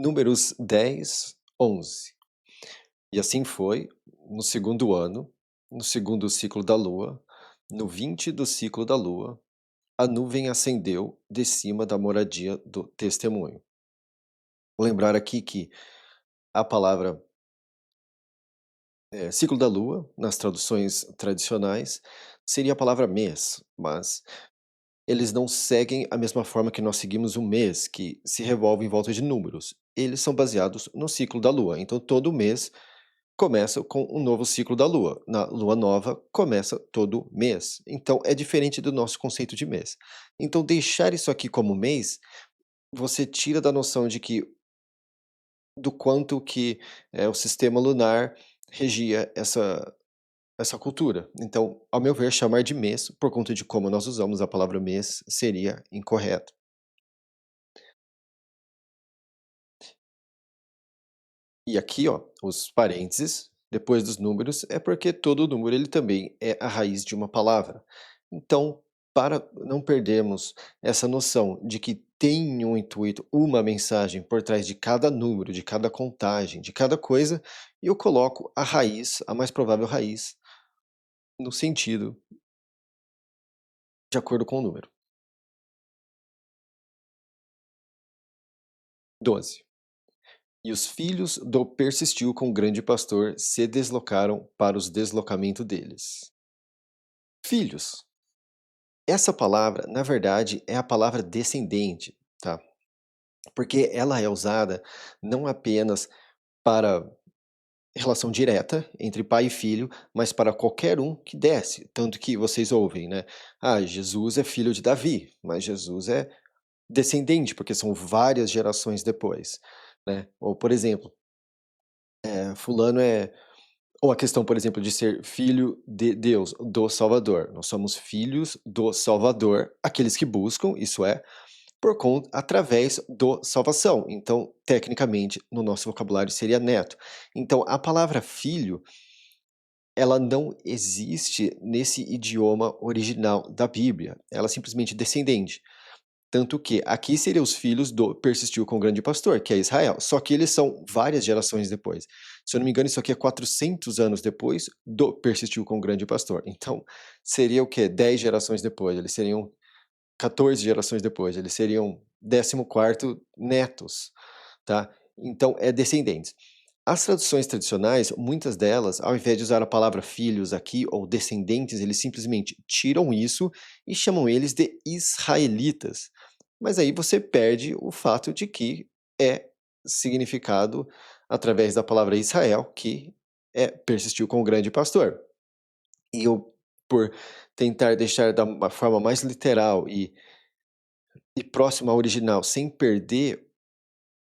Números 10, 11. E assim foi, no segundo ano, no segundo ciclo da lua, no 20 do ciclo da lua, a nuvem ascendeu de cima da moradia do testemunho. Vou lembrar aqui que a palavra ciclo da lua, nas traduções tradicionais, seria a palavra mês, mas eles não seguem a mesma forma que nós seguimos o mês, que se revolve em volta de números. Eles são baseados no ciclo da lua. Então, todo mês começa com um novo ciclo da lua. Na lua nova, começa todo mês. Então, é diferente do nosso conceito de mês. Então, deixar isso aqui como mês, você tira da noção de que do quanto que o sistema lunar regia essa cultura. Então, ao meu ver, chamar de mês, por conta de como nós usamos a palavra mês, seria incorreto. E aqui, ó, os parênteses, depois dos números, é porque todo número ele também é a raiz de uma palavra. Então, para não perdermos essa noção de que tem um intuito, uma mensagem por trás de cada número, de cada contagem, de cada coisa, eu coloco a raiz, a mais provável raiz, no sentido de acordo com o número. 12. E os filhos do persistiu com o grande pastor se deslocaram para os deslocamentos deles. Filhos. Essa palavra, na verdade, é a palavra descendente, tá? Porque ela é usada não apenas para relação direta entre pai e filho, mas para qualquer um que desce. Tanto que vocês ouvem, né? Ah, Jesus é filho de Davi, mas Jesus é descendente, porque são várias gerações depois, né? Ou, por exemplo, fulano é. Ou a questão, por exemplo, de ser filho de Deus, do Salvador. Nós somos filhos do Salvador, aqueles que buscam, isso é, por conta através do salvação. Então, tecnicamente, no nosso vocabulário seria neto. Então, a palavra filho, ela não existe nesse idioma original da Bíblia. Ela é simplesmente descendente. Tanto que aqui seriam os filhos do persistiu com o grande pastor, que é Israel. Só que eles são várias gerações depois. Se eu não me engano, isso aqui é 400 anos depois do persistiu com o grande pastor. Então, seria o quê? 10 gerações depois. Eles seriam 14 gerações depois. Eles seriam 14º netos, tá? Então, é descendentes. As traduções tradicionais, muitas delas, ao invés de usar a palavra filhos aqui ou descendentes, eles simplesmente tiram isso e chamam eles de israelitas. Mas aí você perde o fato de que é significado através da palavra Israel, que persistiu com o grande pastor. E eu, por tentar deixar da uma forma mais literal e próxima ao original, sem perder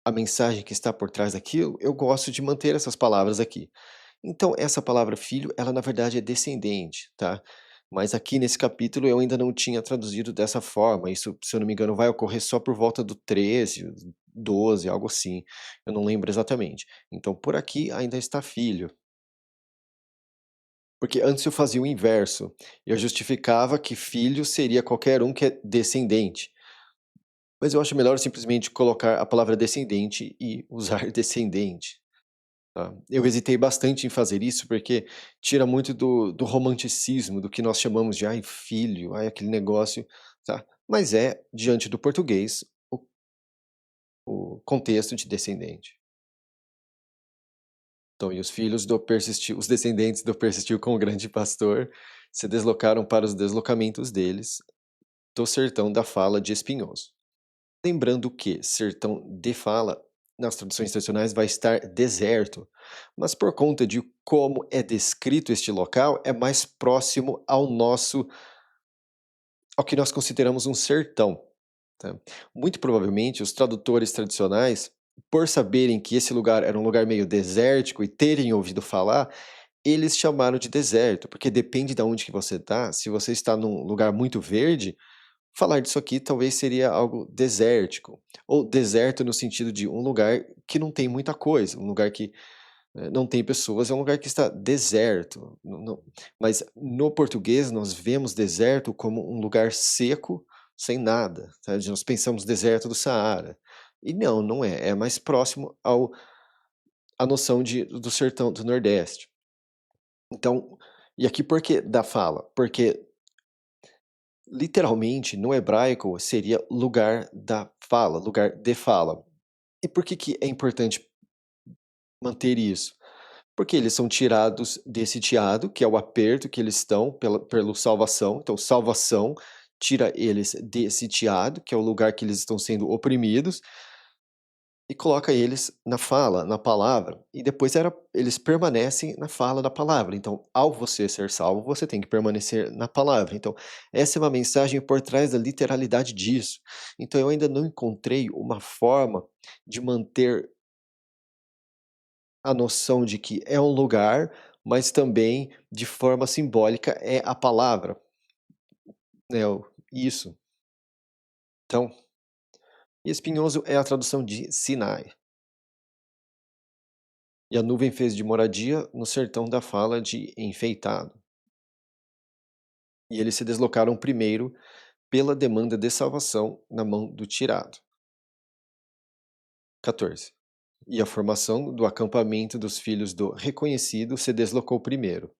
a mensagem que está por trás daquilo, eu gosto de manter essas palavras aqui. Então, essa palavra filho, ela na verdade é descendente, tá? Mas aqui nesse capítulo eu ainda não tinha traduzido dessa forma. Isso, se eu não me engano, vai ocorrer só por volta do 13, 12, algo assim. Eu não lembro exatamente. Então, por aqui ainda está filho. Porque antes eu fazia o inverso. Eu justificava que filho seria qualquer um que é descendente. Mas eu acho melhor simplesmente colocar a palavra descendente e usar descendente. Tá. Eu hesitei bastante em fazer isso, porque tira muito do romanticismo, do que nós chamamos de "ai, filho", "ai, aquele negócio", tá. Mas é, diante do português, o contexto de descendente. Então, e os filhos do persistiu os descendentes do persistiu com o grande pastor, se deslocaram para os deslocamentos deles, do sertão da fala de Espinhoso. Lembrando que sertão de fala, nas traduções tradicionais, vai estar deserto, mas por conta de como é descrito este local, é mais próximo ao que nós consideramos um sertão, tá. Muito provavelmente os tradutores tradicionais, por saberem que esse lugar era um lugar meio desértico e terem ouvido falar, eles chamaram de deserto, porque depende da onde que você está. Se você está num lugar muito verde, falar disso aqui talvez seria algo desértico, ou deserto no sentido de um lugar que não tem muita coisa, um lugar que, não tem pessoas, é um lugar que está deserto, mas no português nós vemos deserto como um lugar seco, sem nada, tá, nós pensamos deserto do Saara, E não, não é, é mais próximo ao a noção do sertão do Nordeste. Então, e aqui por que da fala? Porque literalmente no hebraico seria lugar da fala, lugar de fala. E por que que é importante manter isso? Porque eles são tirados desse teado, que é o aperto que eles estão pelo salvação. Então, salvação tira eles desse teado, que é o lugar que eles estão sendo oprimidos, e coloca eles na fala, na palavra. E depois eles permanecem na fala da palavra. Então, ao você ser salvo, você tem que permanecer na palavra. Então, essa é uma mensagem por trás da literalidade disso. Então, eu ainda não encontrei uma forma de manter a noção de que é um lugar, mas também de forma simbólica é a palavra, né, isso. Então, espinhoso é a tradução de Sinai. E a nuvem fez de moradia no sertão da fala de enfeitado. E eles se deslocaram primeiro pela demanda de salvação na mão do tirado. 14. E a formação do acampamento dos filhos do reconhecido se deslocou primeiro,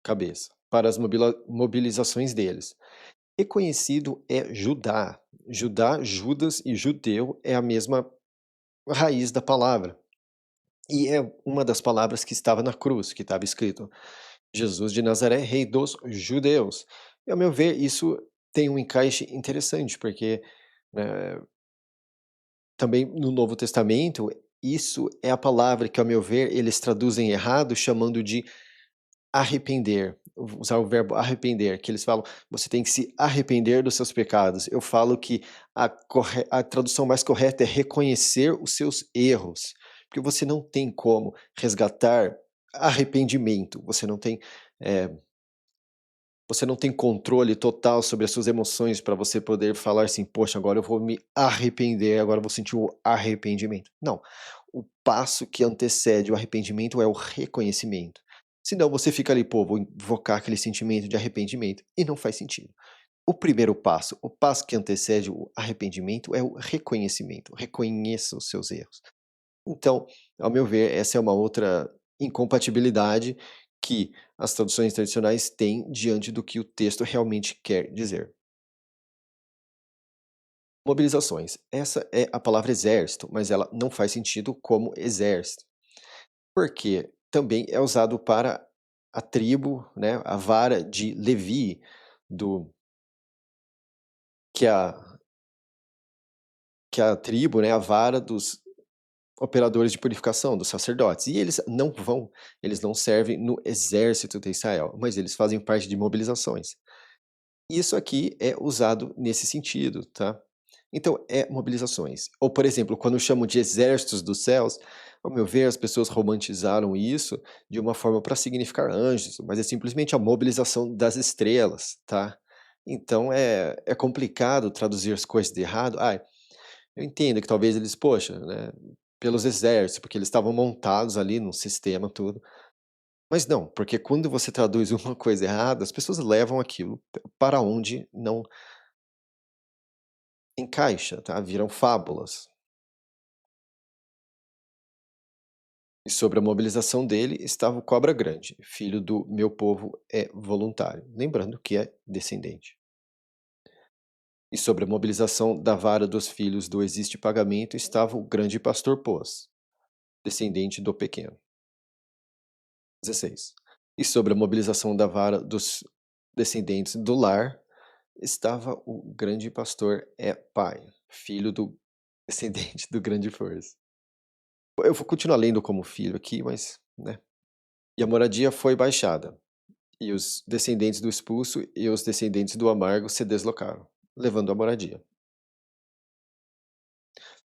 cabeça, para as mobilizações deles. Reconhecido é Judá. Judá, Judas e judeu é a mesma raiz da palavra. E é uma das palavras que estava na cruz, que estava escrito Jesus de Nazaré, rei dos judeus. E ao meu ver, isso tem um encaixe interessante, porque também no Novo Testamento, isso é a palavra que, ao meu ver, eles traduzem errado, chamando de arrepender, usar o verbo arrepender, que eles falam, você tem que se arrepender dos seus pecados. Eu falo que a tradução mais correta é reconhecer os seus erros, porque você não tem como resgatar arrependimento, eh, você não tem controle total sobre as suas emoções para você poder falar assim, poxa, agora eu vou me arrepender, agora eu vou sentir o arrependimento. Não, o passo que antecede o arrependimento é o reconhecimento. Senão você fica ali, pô, vou invocar aquele sentimento de arrependimento, e não faz sentido. O passo que antecede o arrependimento é o reconhecimento. Reconheça os seus erros. Então, ao meu ver, essa é uma outra incompatibilidade que as traduções tradicionais têm diante do que o texto realmente quer dizer. Mobilizações. Essa é a palavra exército, mas ela não faz sentido como exército. Porque também é usado para a tribo, né, a vara de Levi, do que a tribo, né, a vara dos operadores de purificação, dos sacerdotes. E eles não servem no exército de Israel, mas eles fazem parte de mobilizações. Isso aqui é usado nesse sentido, tá? Então, é mobilizações. Ou, por exemplo, quando chamam de exércitos dos céus, ao meu ver, as pessoas romantizaram isso de uma forma para significar anjos, mas é simplesmente a mobilização das estrelas, tá? Então, é complicado traduzir as coisas de errado. Eu entendo que talvez eles, poxa, né, pelos exércitos, porque eles estavam montados ali num sistema, tudo. Mas não, porque quando você traduz uma coisa errada, as pessoas levam aquilo para onde não encaixa, tá? Viram fábulas. E sobre a mobilização dele estava o Cobra Grande, filho do meu povo é voluntário. Lembrando que é descendente. E sobre a mobilização da vara dos filhos do existe pagamento estava o grande pastor Pôs, descendente do pequeno. 16. E sobre a mobilização da vara dos descendentes do lar estava o grande pastor é pai, filho do descendente do grande força. Eu vou continuar lendo como filho aqui, mas, né. E a moradia foi baixada, e os descendentes do expulso e os descendentes do amargo se deslocaram, levando a moradia.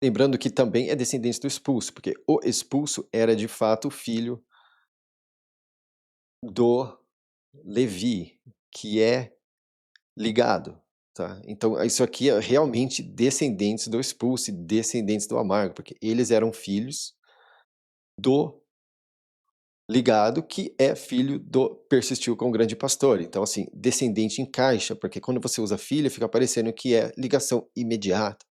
Lembrando que também é descendente do expulso, porque o expulso era de fato filho do Levi, que é ligado, tá. Então isso aqui é realmente descendentes do expulso e descendentes do amargo, porque eles eram filhos do ligado, que é filho do persistiu com o grande pastor. Então, assim, descendente encaixa, porque quando você usa filho, fica parecendo que é ligação imediata.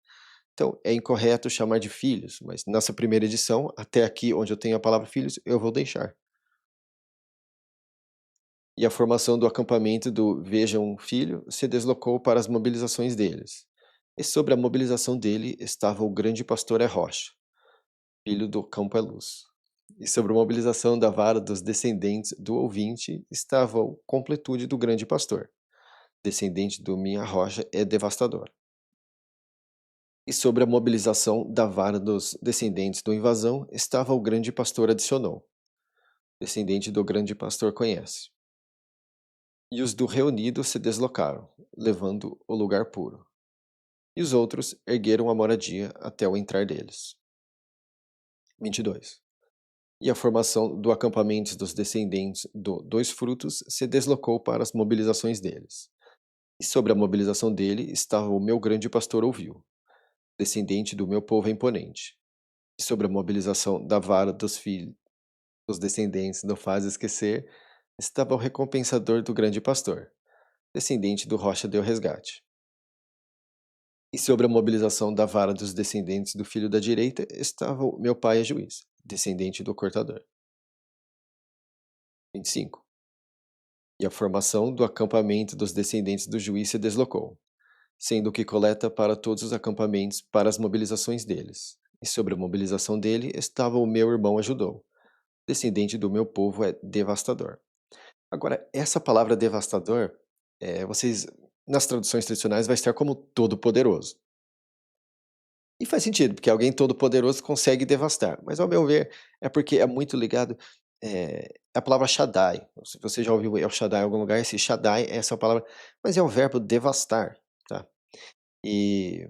Então, é incorreto chamar de filhos, mas nessa primeira edição, até aqui onde eu tenho a palavra filhos, eu vou deixar. E a formação do acampamento do Vejam Filho se deslocou para as mobilizações deles. E sobre a mobilização dele estava o grande pastor Rocha, filho do Campo é Luz. E sobre a mobilização da vara dos descendentes do ouvinte estava a completude do grande pastor, descendente do Minha Rocha é devastador. E sobre a mobilização da vara dos descendentes do invasão estava o grande pastor adicionou, descendente do grande pastor conhece. E os do reunido se deslocaram, levando o lugar puro. E os outros ergueram a moradia até o entrar deles. 22. E a formação do acampamento dos descendentes do Dois Frutos se deslocou para as mobilizações deles. E sobre a mobilização dele estava o meu grande pastor ouviu, descendente do meu povo imponente. E sobre a mobilização da vara dos filhos, dos descendentes do Faz Esquecer, estava o recompensador do grande pastor, descendente do Rocha deu resgate. E sobre a mobilização da vara dos descendentes do filho da direita estava o meu pai é juiz, descendente do cortador. 25. E a formação do acampamento dos descendentes do juiz se deslocou, sendo que coleta para todos os acampamentos para as mobilizações deles. E sobre a mobilização dele estava o meu irmão ajudou, descendente do meu povo é devastador. Agora, essa palavra devastador, vocês, nas traduções tradicionais, vai estar como todo-poderoso. E faz sentido, porque alguém todo-poderoso consegue devastar. Mas, ao meu ver, é porque é muito ligado à palavra Shaddai. Se você já ouviu El Shaddai em algum lugar, esse Shaddai é essa palavra, mas é o verbo devastar, tá? E,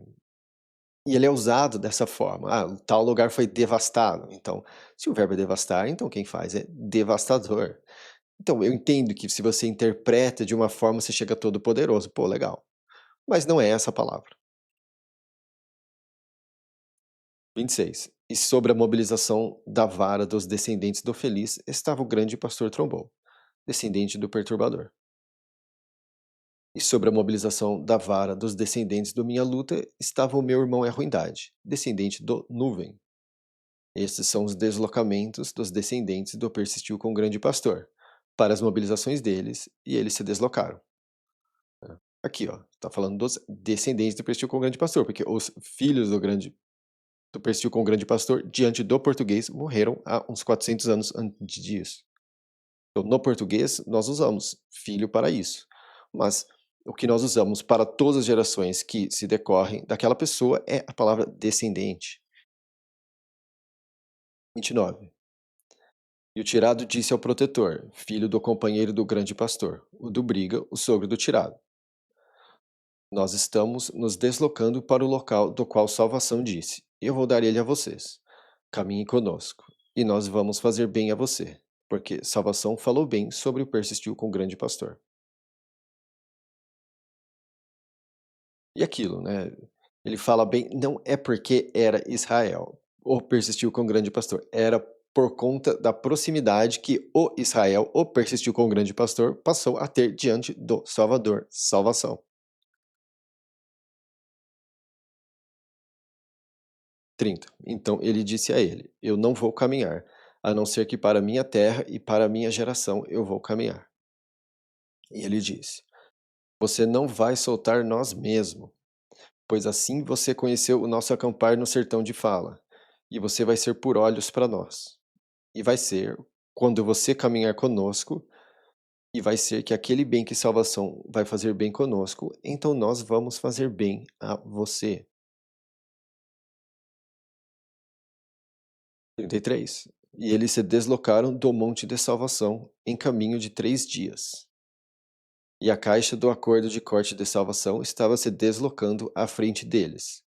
e ele é usado dessa forma. Ah, tal lugar foi devastado. Então, se o verbo é devastar, então quem faz é devastador. Então, eu entendo que se você interpreta de uma forma, você chega todo poderoso. Pô, legal. Mas não é essa a palavra. 26. E sobre a mobilização da vara dos descendentes do Feliz estava o grande pastor Trombou, descendente do Perturbador. E sobre a mobilização da vara dos descendentes do Minha Luta estava o meu irmão é Ruindade, descendente do Nuvem. Estes são os deslocamentos dos descendentes do Persistiu com o grande pastor, para as mobilizações deles, e eles se deslocaram. Aqui, ó, tá falando dos descendentes do Persistiu com o grande pastor, porque os filhos do Persistiu com o grande pastor, diante do português, morreram há uns 400 anos antes disso. Então, no português, nós usamos filho para isso, mas o que nós usamos para todas as gerações que se decorrem daquela pessoa é a palavra descendente. 29. E o tirado disse ao protetor, filho do companheiro do grande pastor, o do briga, o sogro do tirado. Nós estamos nos deslocando para o local do qual salvação disse, eu vou dar ele a vocês. Caminhe conosco, e nós vamos fazer bem a você, porque salvação falou bem sobre o persistiu com o grande pastor. E aquilo, né? Ele fala bem, não é porque era Israel, ou persistiu com o grande pastor, era por conta da proximidade que o Israel, ou persistiu com o grande pastor, passou a ter diante do Salvador, salvação. 30. Então ele disse a ele, eu não vou caminhar, a não ser que para minha terra e para minha geração eu vou caminhar. E ele disse, você não vai soltar nós mesmo, pois assim você conheceu o nosso acampar no sertão de Fala, e você vai ser por olhos para nós. E vai ser, quando você caminhar conosco, e vai ser que aquele bem que salvação vai fazer bem conosco, então nós vamos fazer bem a você. 33. E eles se deslocaram do monte de salvação em caminho de 3 dias. E a caixa do acordo de corte de salvação estava se deslocando à frente deles,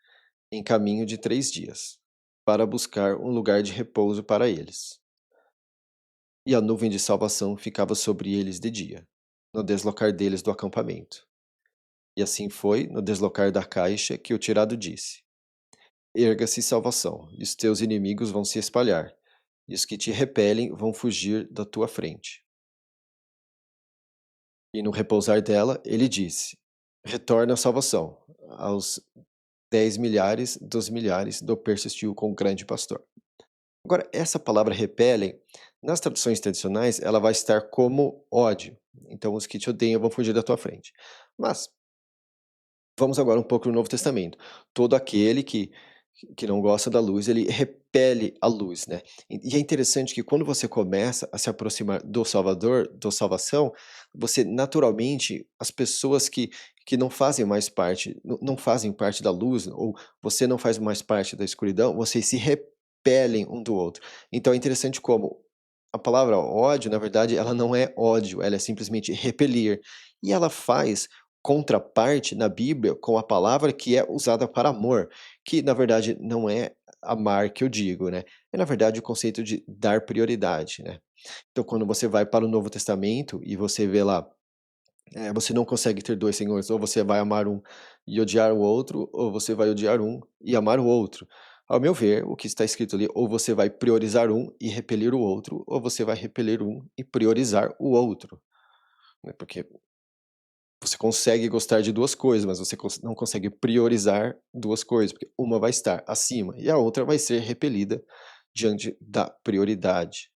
em caminho de 3 dias, para buscar um lugar de repouso para eles. E a nuvem de salvação ficava sobre eles de dia, no deslocar deles do acampamento. E assim foi, no deslocar da caixa, que o tirado disse: erga-se salvação, e os teus inimigos vão se espalhar, e os que te repelem vão fugir da tua frente. E no repousar dela, ele disse: retorna a salvação aos 10 milhares dos milhares do persistiu com o grande pastor. Agora, essa palavra repelem, nas traduções tradicionais, ela vai estar como ódio. Então, os que te odeiam vão fugir da tua frente. Mas, vamos agora um pouco no Novo Testamento. Todo aquele que não gosta da luz, ele repele a luz, né. E é interessante que quando você começa a se aproximar do Salvador, da salvação, você naturalmente, as pessoas que não fazem mais parte, não fazem parte da luz, ou você não faz mais parte da escuridão, vocês se repelem um do outro. Então é interessante como a palavra ódio, na verdade, ela não é ódio, ela é simplesmente repelir. E ela faz contraparte na Bíblia com a palavra que é usada para amor, que na verdade não é amar que eu digo, né, é na verdade o conceito de dar prioridade, né. Então quando você vai para o Novo Testamento e você vê lá, você não consegue ter 2 senhores, ou você vai amar um e odiar o outro, ou você vai odiar um e amar o outro. Ao meu ver, o que está escrito ali, ou você vai priorizar um e repelir o outro, ou você vai repelir um e priorizar o outro, né, porque você consegue gostar de 2 coisas, mas você não consegue priorizar 2 coisas, porque uma vai estar acima e a outra vai ser repelida diante da prioridade.